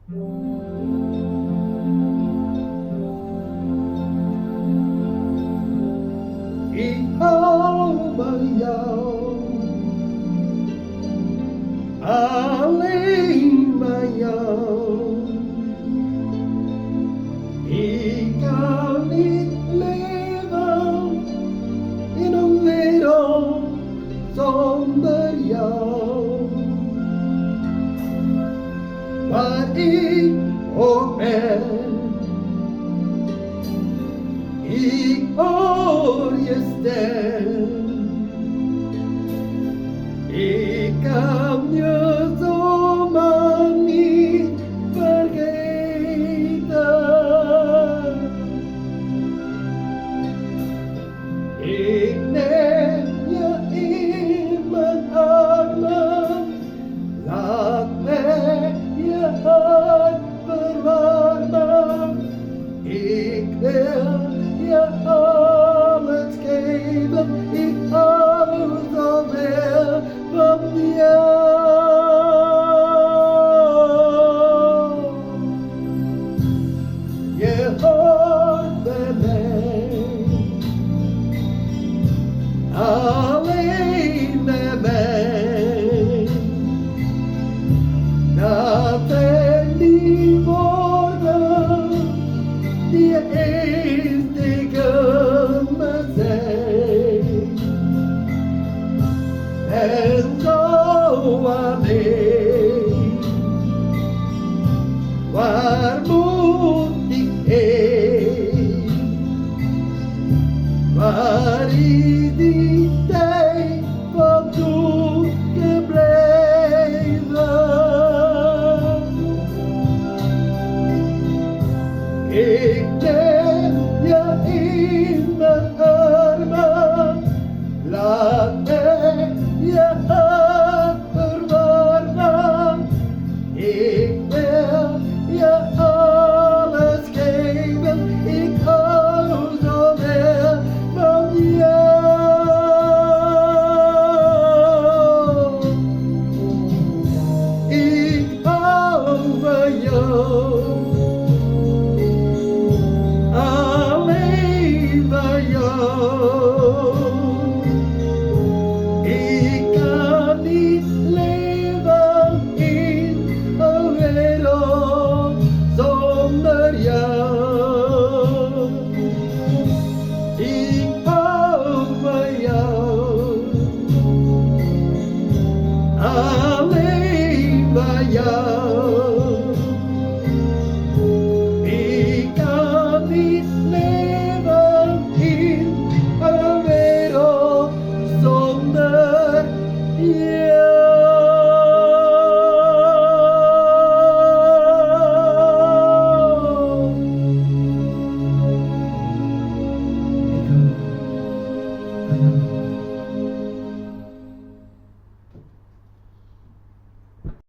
Ik hou van jou, alleen van jou. Ik kan niet leven in een wereld zonder jou. Waar ik ook ben, ik hoor je stem. Ik kan je zomaar niet vergeten. Ik neem je in mijn armen, laat mij je hart verwarmen. Ik wil je alles geven, ik hou zoveel van jou. Je hoort bij mij, alleen bij mij. Dat zijn die woorden die je eens tegen me zei. En zo alleen, waar